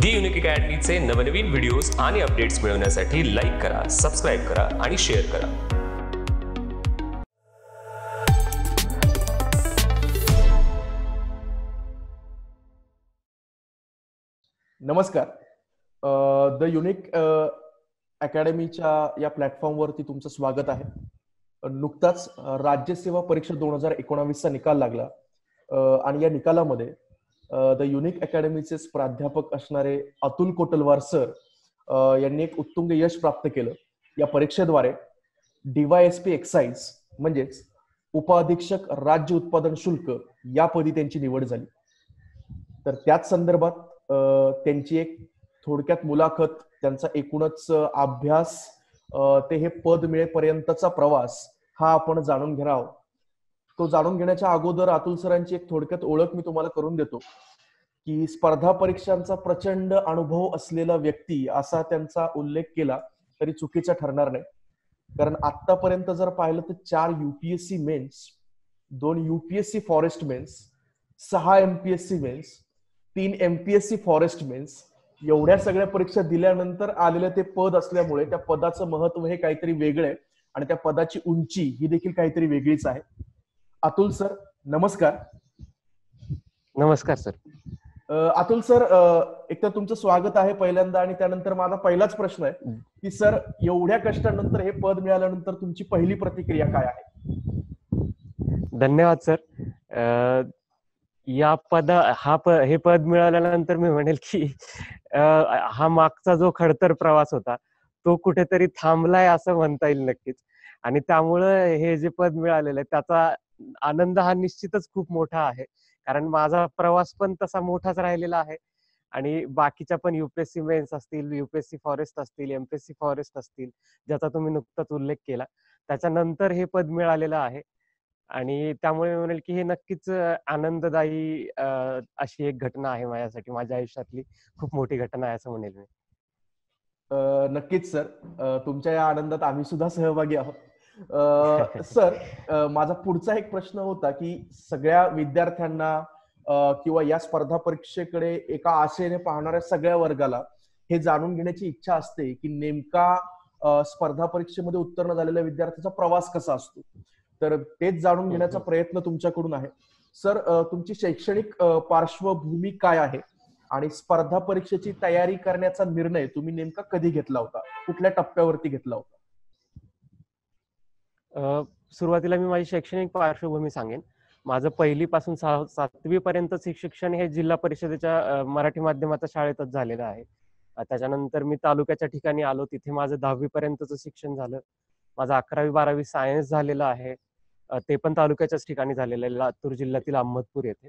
दी unique अकॅडमीचे नवनवीन videos आणि updates मिळवण्यासाठी लाईक करा, सबस्क्राईब करा आणि शेअर करा. नमस्कार. द युनिक अकॅडमीच्या या प्लॅटफॉर्मवरती तुमचं स्वागत आहे. नुकताच राज्यसेवा परीक्षा 2019 चा निकाल लागला आणि या निकालामध्ये द युनिक अकॅडमीचे प्राध्यापक असणारे अतुल कोटलवार सर यांनी एक उत्तुंग यश प्राप्त केलं. या परीक्षेद्वारे DYSP एक्साइज म्हणजेच उपअधीक्षक राज्य उत्पादन शुल्क या पदी त्यांची निवड झाली. तर त्याच संदर्भात त्यांची एक थोडक्यात मुलाखत, त्यांचा एकूणच अभ्यास ते हे पद मिळेपर्यंतचा प्रवास हा आपण जाणून घेणार आहोत. तो जाणून घेण्याच्या अगोदर अतुल सरांची एक थोडक्यात ओळख मी तुम्हाला करून देतो की स्पर्धा परीक्षांचा प्रचंड अनुभव असलेला व्यक्ती असा त्यांचा उल्लेख केला तरी चुकीचा ठरणार नाही. कारण आतापर्यंत जर पाहिलं तर 4 UPSC mains, 2 UPSC forest mains, 6 MPSC mains, 3 MPSC forest mains एवढ्या सगळ्या परीक्षा दिल्यानंतर आलेलं ते पद असल्यामुळे त्या पदाचं महत्व हे काहीतरी वेगळं आहे आणि त्या पदाची उंची ही देखील काहीतरी वेगळीच आहे. अतुल सर नमस्कार. नमस्कार सर. अतुल सर, एक तर तुमचं स्वागत आहे पहिल्यांदा आणि त्यानंतर माझा पहिलाच प्रश्न आहे की सर एवढ्या कष्टानंतर हे पद मिळाल्यानंतर तुमची पहिली प्रतिक्रिया काय आहे? धन्यवाद सर. हे पद मिळाल्यानंतर मी म्हणेल की हा मागचा जो खडतर प्रवास होता तो कुठेतरी थांबलाय असं म्हणता येईल नक्कीच. आणि त्यामुळे हे जे पद मिळालेलं आहे त्याचा आनंद हा निश्चितच खूप मोठा आहे. कारण माझा प्रवास पण तसा मोठाच राहिलेला आहे आणि बाकीच्या पण UPSC मेन्स असतील, UPSC फॉरेस्ट असतील, MPSC फॉरेस्ट असतील, ज्याचा तुम्ही नुकताच उल्लेख केला, त्याच्यानंतर हे पद मिळालेलं आहे. आणि त्यामुळे म्हणेल की हे नक्कीच आनंददायी अशी एक घटना आहे माझ्यासाठी, माझ्या आयुष्यातली खूप मोठी घटना आहे असं म्हणेल मी. नक्कीच सर, तुमच्या या आनंदात आम्ही सुद्धा सहभागी आहोत. सर, माझा पुढचा एक प्रश्न होता की सगळ्या विद्यार्थ्यांना किंवा या स्पर्धा परीक्षेकडे एका आशेने पाहणाऱ्या सगळ्या वर्गाला हे जाणून घेण्याची इच्छा असते की नेमका स्पर्धा परीक्षेमध्ये उत्तीर्ण झालेल्या विद्यार्थ्याचा प्रवास कसा असतो. तर तेच जाणून घेण्याचा प्रयत्न तुमच्याकडून आहे. सर, तुमची शैक्षणिक पार्श्वभूमी काय आहे आणि स्पर्धा परीक्षेची तयारी करण्याचा निर्णय तुम्ही नेमका कधी घेतला होता, कुठल्या टप्प्यावरती घेतला होता? सुरुवातीला मी माझी शैक्षणिक पार्श्वभूमी सांगेन. माझं 1ली पासून 7वी पर्यंतचे शिक्षण हे जिल्हा परिषदेच्या मराठी माध्यमाच्या शाळेतच झालेलं आहे. त्याच्यानंतर मी तालुक्याच्या ठिकाणी आलो, तिथे माझं 10वी पर्यंतचं शिक्षण झालं. माझं 11वी 12वी सायन्स झालेलं आहे, ते पण तालुक्याच्याच ठिकाणी झालेलं आहे, लातूर जिल्ह्यातील अहमदपूर येथे.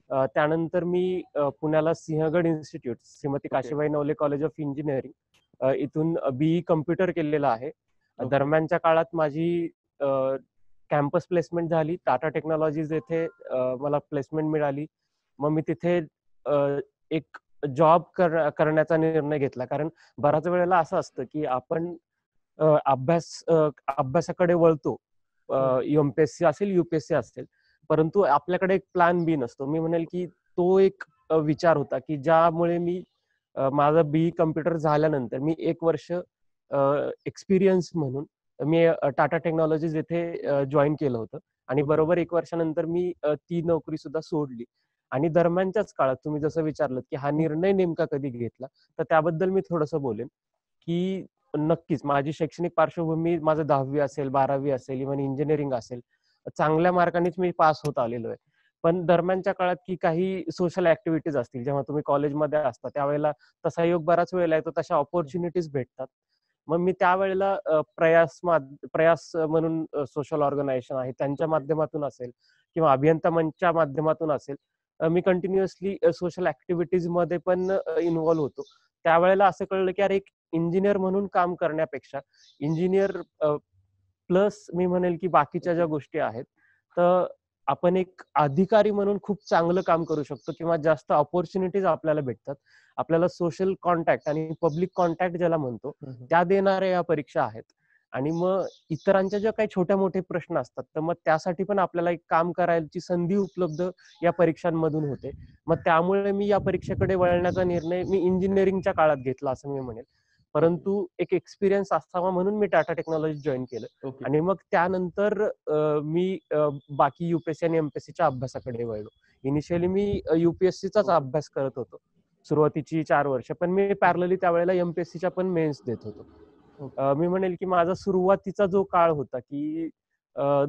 त्यानंतर मी पुण्याला Sinhagad institute, Shrimati Kashibai Navale college of engineering इथून BE कम्प्युटर केलेलं आहे. दरम्यानच्या काळात माझी कॅम्पस प्लेसमेंट झाली. टाटा टेक्नॉलॉजीज येथे मला प्लेसमेंट मिळाली. मग मी तिथे एक जॉब करण्याचा निर्णय घेतला. कारण बऱ्याच वेळेला असं असतं की आपण अभ्यासाकडे वळतो, MPSC असेल, UPSC असेल, परंतु आपल्याकडे एक प्लॅन B नसतो. मी म्हणेल की तो एक विचार होता की ज्यामुळे मी माझा BE कम्प्युटर झाल्यानंतर मी 1 वर्ष एक्सपिरियन्स म्हणून मी टाटा टेक्नॉलॉजीज येथे जॉईन केलं होतं आणि बरोबर 1 वर्षानंतर मी ती नोकरी सुद्धा सोडली. आणि दरम्यानच्याच काळात तुम्ही जसं विचारलं की हा निर्णय नेमका कधी घेतला, तर त्याबद्दल मी थोडंसं बोलेन की नक्कीच माझी शैक्षणिक पार्श्वभूमी, माझं 10वी असेल, 12वी असेल, इव्हन इंजिनिअरिंग असेल, चांगल्या मार्कानेच मी पास होत आलेलो आहे. पण दरम्यानच्या काळात की काही सोशल ऍक्टिव्हिटीज असतील, जेव्हा तुम्ही कॉलेजमध्ये असता त्यावेळेला तसा योग बराच वेळेला येतो, तशा ऑपॉर्च्युनिटीज भेटतात. मग मी त्यावेळेला प्रयास म्हणून सोशल ऑर्गनायझेशन आहे त्यांच्या माध्यमातून असेल किंवा अभियंता मंचच्या माध्यमातून असेल, मी कंटिन्युअसली सोशल ऍक्टिव्हिटीज मध्ये पण इन्व्हॉल्व्ह होतो. त्यावेळेला असं कळलं की अरे, एक इंजिनियर म्हणून काम करण्यापेक्षा इंजिनियर प्लस मी म्हणेल की बाकीच्या ज्या गोष्टी आहेत, तर आपण एक अधिकारी म्हणून खूप चांगलं काम करू शकतो किंवा जास्त ऑपॉर्च्युनिटीज आपल्याला भेटतात. आपल्याला सोशल कॉन्टॅक्ट आणि पब्लिक कॉन्टॅक्ट ज्याला म्हणतो त्या देणाऱ्या या परीक्षा आहेत. आणि मग इतरांच्या ज्या काही छोट्या मोठे प्रश्न असतात तर मग त्यासाठी पण आपल्याला एक काम करायची संधी उपलब्ध या परीक्षांमधून होते. मग त्यामुळे मी या परीक्षेकडे वळण्याचा निर्णय मी इंजिनिअरिंगच्या काळात घेतला असं मी म्हणेल. परंतु एक एक्सपिरियन्स असावा म्हणून मी टाटा टेक्नॉलॉजी जॉईन केलं ओके. आणि मग त्यानंतर मी बाकी युपीएससी आणि एमपीएससीच्या अभ्यासाकडे वळलो. इनिशियली मी युपीएससीचाच अभ्यास करत होतो सुरुवातीची 4 वर्ष, पण मी पॅरलली त्यावेळेला एमपीएससीच्या पण मेन्स देत होतो. मी म्हणेल की माझा सुरुवातीचा जो काळ होता की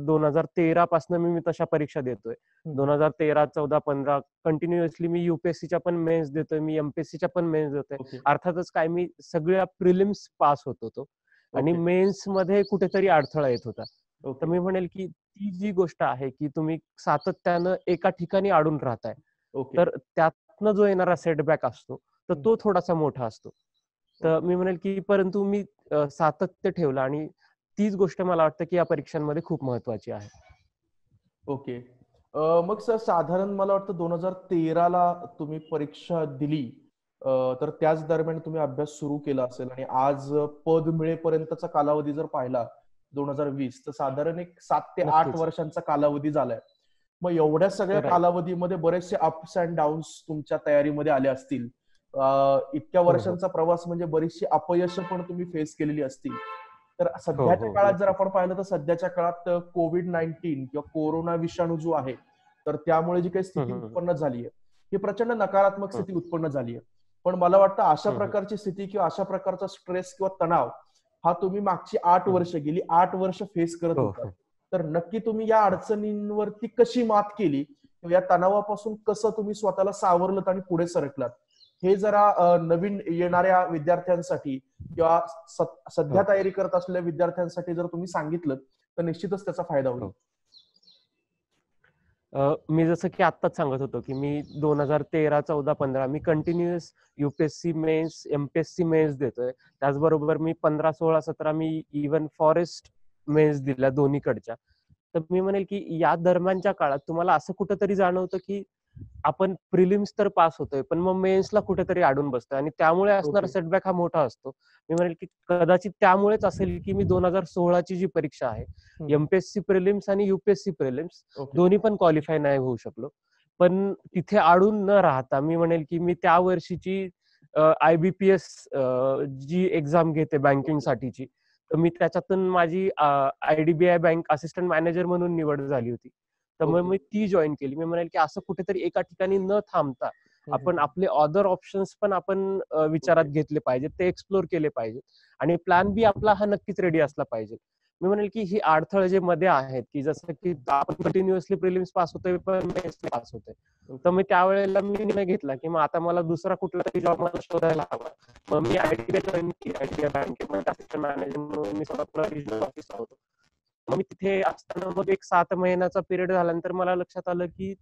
2013 पासून मी तशा परीक्षा देतोय. 2013, 14, 15 कंटिन्युअसली मी युपीएससीच्या पण मेन्स देतोय, मी एमपीएससीच्या पण मेन्स देतोय. अर्थातच काय मी सगळ्या प्रिलिम्स पास होत होतो आणि मेन्स मध्ये कुठेतरी अडथळा येत होता. तर मी म्हणेल की ती जी गोष्ट आहे की तुम्ही सातत्यानं एका ठिकाणी अडून राहताय, तर त्यातनं जो येणारा सेटबॅक असतो तर तो थोडासा मोठा असतो. तर मी म्हणेल की परंतु मी सातत्य ठेवलं आणि तीच गोष्ट मला वाटतं की या परीक्षांमध्ये खूप महत्वाची आहे. ओके. मग सर साधारण मला वाटतं 2013ला तुम्ही परीक्षा दिली, तर त्याच दरम्यान तुम्ही अभ्यास सुरू केला असेल आणि आज पद मिळेपर्यंतचा कालावधी जर पाहिला 2020 तर साधारण एक 7 ते 8 नक्कीच. वर्षांचा कालावधी झालाय. मग एवढ्या सगळ्या Right. कालावधीमध्ये बरेचसे अप्स अँड डाऊन्स तुमच्या तयारीमध्ये आले असतील. इतक्या हो. वर्षांचा प्रवास म्हणजे बरीचशी अपयश पण तुम्ही फेस केलेली असतील. तर सध्याच्या हो, काळात जर नक्कीच. आपण पाहिलं तर सध्याच्या काळात कोविड-19 किंवा कोरोना विषाणू जो आहे, तर त्यामुळे जी काही स्थिती उत्पन्न झाली आहे, ही प्रचंड नकारात्मक स्थिती उत्पन्न झाली आहे. पण मला वाटतं अशा प्रकारची स्थिती किंवा अशा प्रकारचा स्ट्रेस किंवा तणाव हा तुम्ही मागची 8 वर्ष गेली 8 वर्ष फेस करत होता. तर नक्की तुम्ही या अडचणींवरती कशी मात केली किंवा या तणावापासून कसं तुम्ही स्वतःला सावरलं आणि पुढे सरकलात, हे जरा नवीन येणाऱ्या विद्यार्थ्यांसाठी किंवा सध्या तयारी करत असलेल्या विद्यार्थ्यांसाठी जर तुम्ही सांगितलं तर निश्चितच त्याचा फायदा होईल. मी जसं की आत्ताच सांगत होतो की मी 2013, 14, 15 मी continuous UPSC mains, MPSC mains देतोय. त्याचबरोबर मी 15, 16, 17 मी इव्हन फॉरेस्ट मेन्स दिल्या दोन्हीकडच्या. तर मी म्हणेल की या दरम्यानच्या काळात तुम्हाला असं कुठंतरी जाणवतं की आपण प्रिलिम्स तर पास होतोय पण मग मेन्सला कुठेतरी अडून बसतोय आणि त्यामुळे असणारा सेटबॅक हा मोठा असतो. मी म्हणेल की कदाचित त्यामुळेच असेल की मी 2016ची जी परीक्षा आहे एमपीएससी प्रिलिम्स आणि युपीएससी प्रिलिम्स दोन्ही पण क्वालिफाय नाही होऊ शकलो. पण तिथे अडून न राहता मी म्हणेल की मी त्या वर्षीची आयबीपीएस जी एक्झाम घेते बँकिंग साठीची, तर मी त्याच्यातून माझी आयडीबीआय बँक असिस्टंट मॅनेजर म्हणून निवड झाली होती. तर मग मी ती जॉईन केली. मी म्हणेल की असं कुठेतरी एका ठिकाणी न थांबता आपण आपले अदर ऑप्शन्स पण आपण विचारात घेतले पाहिजेत, ते एक्सप्लोर केले पाहिजेत आणि प्लॅन बी आपला हा नक्कीच रेडी असला पाहिजे. मी म्हणेल की ही अडथळे जे मध्ये आहेत की जसं की आपण कंटिन्युअसली प्रिलिम्स पास होतोय पण मेन्स पास होतोय, तर मी त्यावेळेला मी निर्णय घेतला की मग आता मला दुसरा कुठला तरी जॉब मला शोधायला हवा. मग मी आयडीबीआय जॉईन केली. आयडीबीआय बँकेमध्ये असिस्टंट मॅनेजर म्हणून मी सोलापूर रिजनल ऑफिसला होतो. मग मी तिथे असताना मग एक 7 महिन्याचा पिरियड झाल्यानंतर मला लक्षात आलं की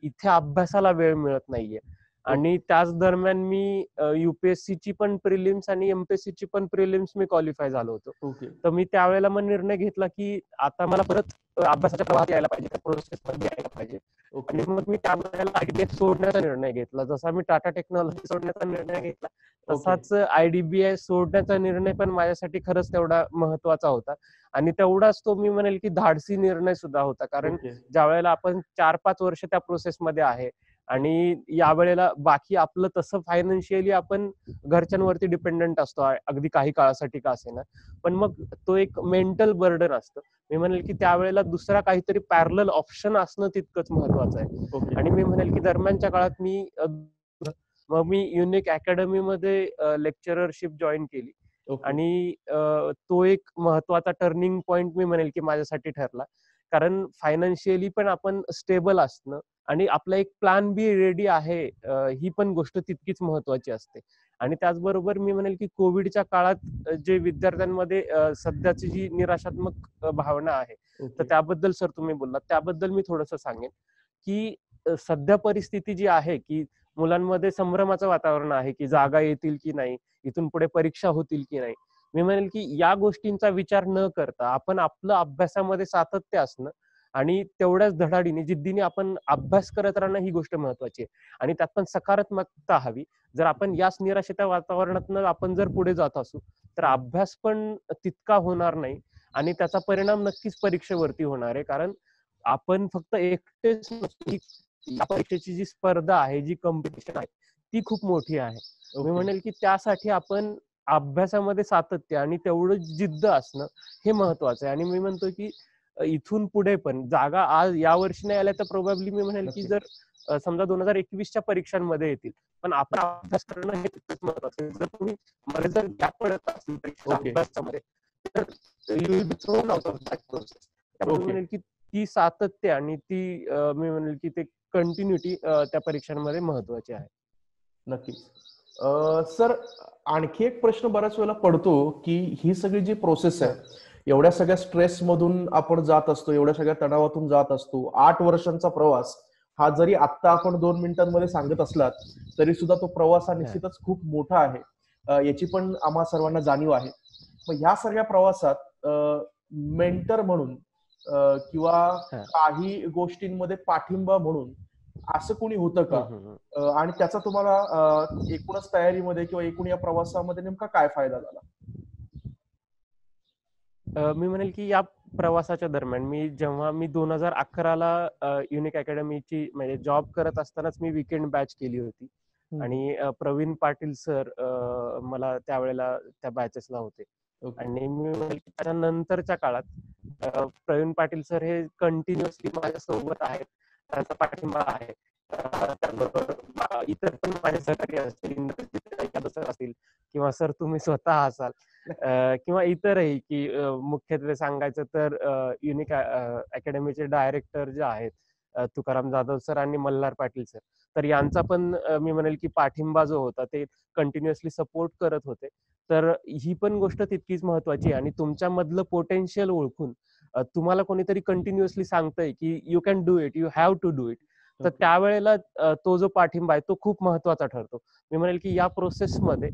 इथे अभ्यासाला वेळ मिळत नाहीये आणि त्याच दरम्यान मी युपीएससीची पण प्रिलिम्स आणि एमपीएससीची पण प्रिलिम्स मी क्वालिफाय झालो होतो. तर मी त्यावेळेला मग निर्णय घेतला की आता मला परत अभ्यासाच्या प्रवाहात यायला पाहिजे, त्या प्रोसेसमध्ये यायला पाहिजे आणि मग मी त्यावेळेला आयडीबीआय सोडण्याचा निर्णय घेतला. जसा मी टाटा टेक्नॉलॉजी सोडण्याचा निर्णय घेतला तसाच आयडीबीआय सोडण्याचा निर्णय पण माझ्यासाठी खरंच तेवढा महत्वाचा होता आणि तेवढाच तो मी म्हणेल की धाडसी निर्णय सुद्धा होता. कारण ज्या वेळेला आपण 4-5 वर्ष त्या प्रोसेसमध्ये आहे आणि यावेळेला बाकी आपलं तसं फायनान्शियली आपण घरच्यांवरती डिपेंडंट असतो अगदी काही काळासाठी का असेना, पण मग तो एक मेंटल बर्डन असतं. मी म्हणेल की त्यावेळेला दुसरा काहीतरी पॅरलल ऑप्शन असणं तितकंच महत्वाचं आहे. आणि मी म्हणेल की दरम्यानच्या काळात मी युनिक अकॅडमी मध्ये लेक्चररशिप जॉईन केली आणि तो एक महत्वाचा टर्निंग पॉइंट मी म्हणेल की माझ्यासाठी ठरला. कारण फायनान्शियली पण आपण स्टेबल असणं आणि आपला एक प्लॅन बी रेडी आहे ही पण गोष्ट तितकीच महत्वाची असते. आणि त्याचबरोबर मी म्हणेल की कोविडच्या काळात जे विद्यार्थ्यांमध्ये सध्याची जी निराशात्मक भावना आहे, तर त्याबद्दल सर तुम्ही बोललात त्याबद्दल मी थोडंसं सांगेन की सध्या परिस्थिती जी आहे की मुलांमध्ये संभ्रमाचं वातावरण आहे की जागा येतील की नाही, इथून पुढे परीक्षा होतील की नाही. मी म्हणेल की या गोष्टींचा विचार न करता आपण आपलं अभ्यासामध्ये सातत्य असणं आणि तेवढ्याच धडाडीने जिद्दीने आपण अभ्यास करत राहणं ही गोष्ट महत्वाची आहे आणि त्यात पण सकारात्मकता हवी. जर आपण याच निराशेच्या वातावरणातनं आपण जर पुढे जात असू तर अभ्यास पण तितका होणार नाही आणि त्याचा परिणाम नक्कीच परीक्षेवरती होणार आहे. कारण आपण फक्त एकटेच नसतो, या परीक्षेची जी स्पर्धा आहे, जी कॉम्पिटिशन आहे, ती खूप मोठी आहे. मी म्हणेल की त्यासाठी आपण अभ्यासामध्ये सातत्य आणि तेवढं जिद्द असणं हे महत्वाचं आहे. आणि मी म्हणतो की इथून पुढे पण जागा आज या वर्षी नाही आल्या तर प्रोबॅबली मी म्हणेल की जर समजा 2021च्या परीक्षांमध्ये येतील, पण आपण अभ्यास करणं हे तितकंच महत्वाचं आहे. जर तुम्ही मध्ये जर गॅप पडत असेल परीक्षेच्या अभ्यासामध्ये, तर you will be thrown out of that process. त्यामुळे मी म्हणेल की ती सातत्य आणि ती मी म्हणेल की ते कंटिन्युटी त्या परीक्षांमध्ये महत्वाची आहे. नक्कीच. सर, आणखी एक प्रश्न बऱ्याच वेळेला पडतो की ही सगळी जी प्रोसेस आहे, एवढ्या सगळ्या स्ट्रेस मधून आपण जात असतो, एवढ्या सगळ्या तणावातून जात असतो, 8 वर्षांचा प्रवास हा जरी आता आपण 2 मिनिटांमध्ये सांगत असलात तरी सुद्धा तो प्रवास हा निश्चितच खूप मोठा आहे. याची पण आम्हा सर्वांना जाणीव आहे. मग ह्या सगळ्या प्रवासात मेंटर म्हणून किंवा काही गोष्टींमध्ये पाठिंबा म्हणून असं कोणी होतं का? आणि त्याचा तुम्हाला एकूणच तयारीमध्ये किंवा एकूण या प्रवासामध्ये नेमका काय फायदा झाला? मी म्हणेल की या प्रवासाच्या दरम्यान जेव्हा मी 2011ला युनिक अकॅडमीची म्हणजे जॉब करत असतानाच मी वीकेंड बॅच केली होती. आणि प्रवीण पाटील सर मला त्यावेळेला त्या बॅचेसला होते. आणि मी म्हणेल की त्याच्यानंतरच्या काळात प्रवीण पाटील सर हे कंटिन्युअसली माझ्या सोबत आहेत, त्यांचा पाठिंबा आहे. त्याचबरोबर इतर पण माझे सहकारी असतील, इंद्रजित सर असतील किंवा सर तुम्ही स्वतः असाल किंवा इतरही की मुख्यत्वे सांगायचं तर युनिक अकॅडमीचे डायरेक्टर जे आहेत तुकाराम जाधव सर आणि मल्हार पाटील सर, तर यांचा पण मी म्हणेल की पाठिंबा जो होता ते कंटिन्युअसली सपोर्ट करत होते. तर ही पण गोष्ट तितकीच महत्वाची आहे. आणि तुमच्यामधलं पोटेन्शियल ओळखून तुम्हाला कोणीतरी कंटिन्युअसली सांगतंय की you can do it, you have to do it, तर त्यावेळेला तो जो पाठिंबा आहे तो खूप महत्वाचा ठरतो. मी म्हणेल की या प्रोसेसमध्ये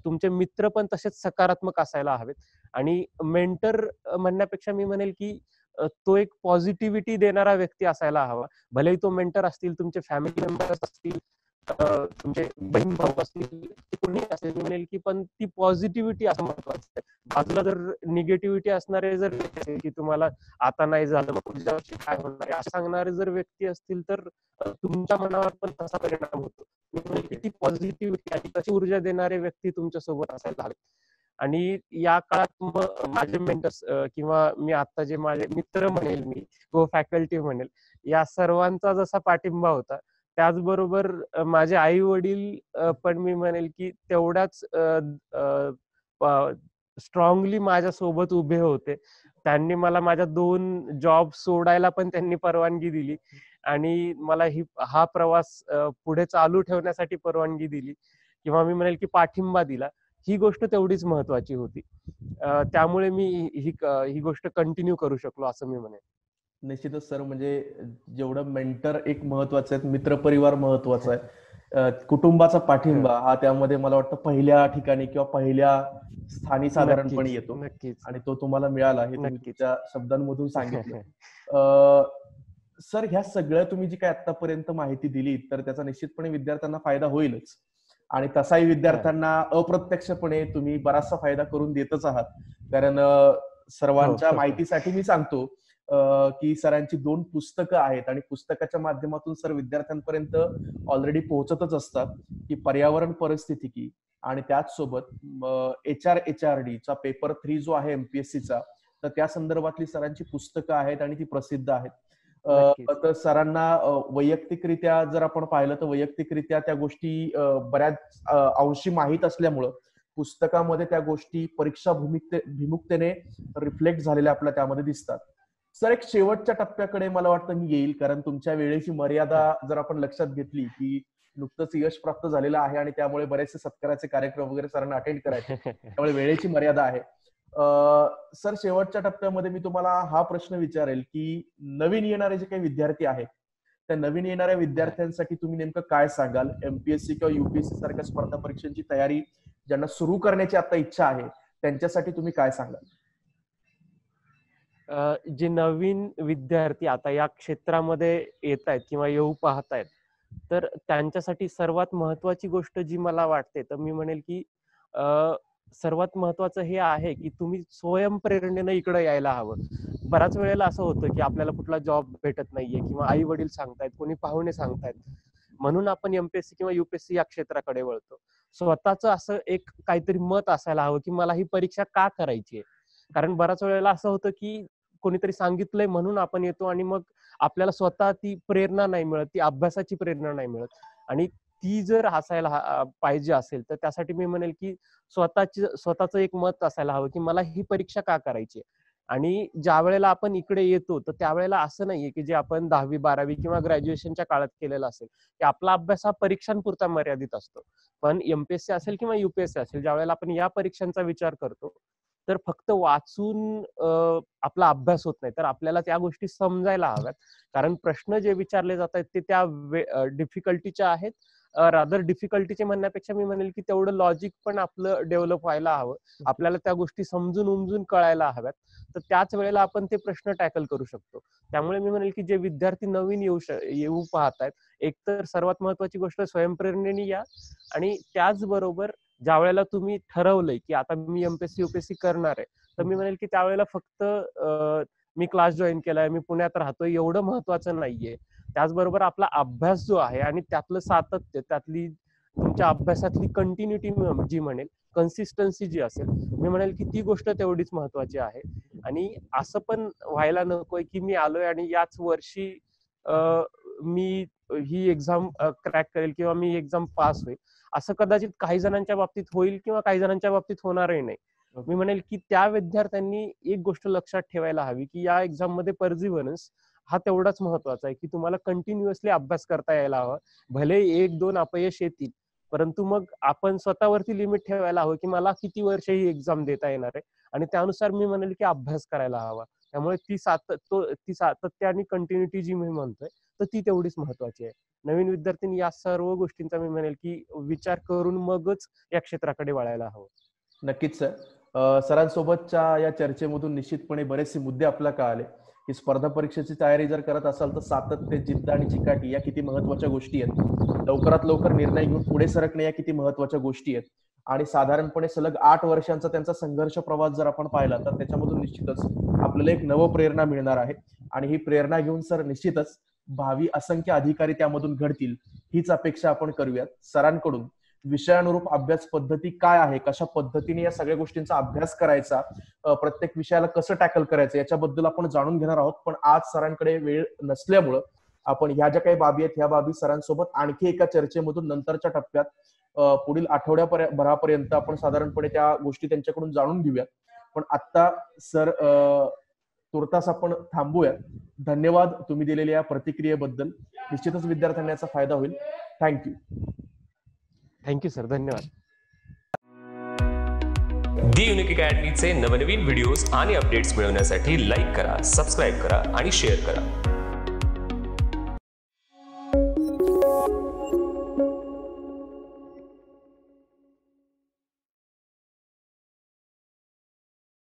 तुमचे मित्र पण तसेच सकारात्मक असायला हवेत. आणि मेंटर म्हणण्यापेक्षा मी म्हणेल की तो एक पॉझिटिव्हिटी देणारा व्यक्ती असायला हवा. भलेही तो मेंटर असतील, तुमचे फॅमिली मेंबर्स असतील, तुमचे बहीण भाऊ असतील, कोणी असेल, मी म्हणेल की पण ती पॉझिटिव्हिटी असं महत्वाचं आहे. बाजूला जर निगेटिव्हिटी असणारे जर असेल की तुम्हाला आता नाही झालं मग पुढच्या वर्षी काय होणार आहे असं सांगणारे जर व्यक्ती असतील तर तुमच्या मनावर पण तसा परिणाम होतो. मी म्हणेल की ती पॉझिटिव्हिटी आणि तशी ऊर्जा देणारे व्यक्ती तुमच्या सोबत असायला हवेत. आणि या काळात मग माझे मेंटर्स किंवा मी आता जे माझे मित्र म्हणेल, मी को फॅकल्टी म्हणेल, या सर्वांचा जसा पाठिंबा होता, त्याचबरोबर माझे आई वडील पण मी म्हणेल की तेवढ्याच स्ट्रॉंगली माझ्या सोबत उभे होते. त्यांनी मला माझ्या 2 जॉब सोडायला पण त्यांनी परवानगी दिली आणि मला हा प्रवास पुढे चालू ठेवण्यासाठी परवानगी दिली किंवा मी म्हणेल की पाठिंबा दिला. ही गोष्ट तेवढीच महत्वाची होती. त्यामुळे मी ही गोष्ट कंटिन्यू करू शकलो असं मी म्हणेन. निश्चितच सर, म्हणजे जेवढं मेंटर एक महत्वाचं आहे, मित्रपरिवार महत्वाचा आहे, कुटुंबाचा पाठिंबा हा त्यामध्ये मला वाटतं पहिल्या ठिकाणी किंवा पहिल्या स्थानी साधारणपणे येतो. आणि तो तुम्हाला मिळाला हे तुम्ही तुमच्या शब्दांमधून सांगितलं. सर, ह्या सगळ्या तुम्ही जी काय आतापर्यंत माहिती दिली तर त्याचा निश्चितपणे विद्यार्थ्यांना फायदा होईलच. आणि तसाही विद्यार्थ्यांना अप्रत्यक्षपणे तुम्ही बराचसा फायदा करून देतच आहात. कारण सर्वांच्या माहितीसाठी मी सांगतो की सरांची 2 पुस्तकं आहेत आणि पुस्तकाच्या माध्यमातून सर विद्यार्थ्यांपर्यंत ऑलरेडी पोहोचतच असतात की पर्यावरण परिस्थितिकी आणि त्याच सोबत HRD चा पेपर 3 जो आहे MPSCचा, तर त्या संदर्भातली सरांची पुस्तकं आहेत आणि ती प्रसिद्ध आहेत. तर सरांना वैयक्तिकरित्या जर आपण पाहिलं तर वैयक्तिकरित्या त्या गोष्टी बऱ्याच अंशी माहीत असल्यामुळं पुस्तकामध्ये त्या गोष्टी परीक्षा भिमुखतेने रिफ्लेक्ट झालेल्या आपल्याला त्यामध्ये दिसतात. सर, एक शेवटच्या टप्प्याकडे मला वाटतं मी येईल, कारण तुमच्या वेळेची मर्यादा जर आपण लक्षात घेतली की नुकतंच यश प्राप्त झालेलं आहे आणि त्यामुळे बरेचसे सत्काराचे कार्यक्रम वगैरे सरांना अटेंड करायचे, त्यामुळे वेळेची मर्यादा आहे. सर, शेवटच्या टप्प्यामध्ये मी तुम्हाला हा प्रश्न विचारेल की नवीन येणारे जे काही विद्यार्थी आहेत त्या नवीन येणाऱ्या विद्यार्थ्यांसाठी तुम्ही नेमकं काय सांगाल? MPSC किंवा UPSC सारख्या स्पर्धा परीक्षांची तयारी ज्यांना सुरू करण्याची आता इच्छा आहे त्यांच्यासाठी तुम्ही काय सांगाल? जे नवीन विद्यार्थी आता या क्षेत्रामध्ये येत आहेत किंवा येऊ पाहतायत, तर त्यांच्यासाठी सर्वात महत्वाची गोष्ट जी मला वाटते तर मी म्हणेल की सर्वात महत्वाचं हे आहे की तुम्ही स्वयंप्रेरणेनं इकडे यायला हवं. बऱ्याच वेळेला असं होतं की आपल्याला कुठला जॉब भेटत नाहीये किंवा आई वडील सांगतायत, कोणी पाहुणे सांगतायत, म्हणून आपण एमपीएससी किंवा युपीएससी या क्षेत्राकडे वळतो. स्वतःच असं एक काहीतरी मत असायला हवं की मला ही परीक्षा का करायची आहे. कारण बऱ्याच वेळेला असं होतं की कोणीतरी सांगितलंय म्हणून आपण येतो आणि मग आपल्याला स्वतः ती प्रेरणा नाही मिळत, ती अभ्यासाची प्रेरणा नाही मिळत. आणि ती जर असायला पाहिजे असेल तर त्यासाठी मी म्हणेल की स्वतःचं एक मत असायला हवं की मला ही परीक्षा का करायची आहे. आणि ज्या वेळेला आपण इकडे येतो तर त्यावेळेला असं नाहीये की जे आपण 10वी 12वी किंवा ग्रॅज्युएशनच्या काळात केलेलं असेल की आपला अभ्यास हा परीक्षांपुरता मर्यादित असतो. पण एमपीएससी असेल किंवा युपीएससी असेल, ज्या वेळेला आपण या परीक्षांचा विचार करतो तर फक्त वाचून आपला अभ्यास होत नाही, तर आपल्याला त्या गोष्टी समजायला हव्यात. कारण प्रश्न जे विचारले जात आहेत ते त्या डिफिकल्टीच्या आहेत. रादर डिफिकल्टीचे म्हणण्यापेक्षा मी म्हणेल की तेवढं लॉजिक पण आपलं डेव्हलप व्हायला हवं. आपल्याला त्या गोष्टी समजून उमजून कळायला हव्यात. तर त्याच वेळेला आपण ते प्रश्न टॅकल करू शकतो. त्यामुळे मी म्हणेल की जे विद्यार्थी नवीन येऊ पाहतायत, एकतर सर्वात महत्वाची गोष्ट स्वयंप्रेरणेने या. आणि त्याचबरोबर ज्या वेळेला तुम्ही ठरवलंय की आता मी एमपीएससी युपीएससी करणार आहे, तर मी म्हणेल की त्यावेळेला फक्त मी क्लास जॉईन केलाय, मी पुण्यात राहतोय एवढं महत्वाचं नाहीये. त्याचबरोबर आपला अभ्यास जो आहे आणि त्यातलं सातत्य, त्यातली तुमच्या अभ्यासातली कंटिन्युटी जी म्हणेल, कन्सिस्टन्सी जी असेल, मी म्हणेल की ती गोष्ट तेवढीच महत्वाची आहे. आणि असं पण व्हायला नकोय की मी आलोय आणि याच वर्षी मी ही एक्झाम क्रॅक करेल किंवा मी एक्झाम पास होईल. असं कदाचित काही जणांच्या बाबतीत होईल किंवा काही जणांच्या बाबतीत होणारही नाही. मी म्हणेल की त्या विद्यार्थ्यांनी एक गोष्ट लक्षात ठेवायला हवी की या एक्झाम मध्ये परसिव्हरन्स हा तेवढाच महत्वाचा आहे की तुम्हाला कंटिन्युअसली अभ्यास करता यायला हवा. भले 1-2 अपयश येतील, परंतु मग आपण स्वतःवरती लिमिट ठेवायला हवं की मला किती वर्ष ही एक्झाम देता येणार आहे आणि त्यानुसार मी म्हणेल की अभ्यास करायला हवा. त्यामुळे ती सातत्य आणि कंटिन्युटी जी मी म्हणतोय तर ती तेवढीच महत्वाची आहे. नवीन विद्यार्थ्यांनी या सर्व गोष्टींचा मी म्हणेल की विचार करून मगच या क्षेत्राकडे वळायला हवं. नक्कीच सर. सरांसोबतच्या या चर्चेमधून निश्चितपणे बरेचसे मुद्दे आपल्याला कळाले की स्पर्धा परीक्षेची तयारी जर करत असाल तर सातत्य, जिद्द आणि चिकाटी या किती महत्वाच्या गोष्टी आहेत. लवकरात लवकर निर्णय घेऊन पुढे सरकणे या किती महत्वाच्या गोष्टी आहेत. आणि साधारणपणे सलग 8 वर्षांचा त्यांचा संघर्ष प्रवास जर आपण पाहिला तर त्याच्यामधून निश्चितच आपल्याला एक नवप्रेरणा मिळणार आहे. आणि ही प्रेरणा घेऊन सर निश्चितच भावी असंख्य अधिकारी त्यामधून घडतील हीच अपेक्षा आपण करूयात. सरांकडून विषयानुरूप अभ्यास पद्धती काय आहे, कशा पद्धतीने या सगळ्या गोष्टींचा अभ्यास करायचा, प्रत्येक विषयाला कसं टॅकल करायचं याच्याबद्दल आपण जाणून घेणार आहोत. पण आज सरांकडे वेळ नसल्यामुळं आपण ह्या ज्या काही बाबी आहेत ह्या बाबी सरांसोबत आणखी एका चर्चेमधून नंतरच्या टप्प्यात पुढील आठवड्याभरापर्यंत आपण साधारणपणे त्या गोष्टी त्यांच्याकडून जाणून घेऊयात. पण आता सर तुर्तास आपण थांबूया. धन्यवाद तुम्ही दिलेल्या या प्रतिक्रियेबद्दल. निश्चितच विद्यार्थ्यांना याचा फायदा होईल. थँक्यू. थँक्यू सर, धन्यवाद. दी युनिक अकॅडमीचे नवनवीन व्हिडिओज आणि अपडेट्स मिळवण्यासाठी लाईक करा, सबस्क्राईब करा आणि शेअर करा.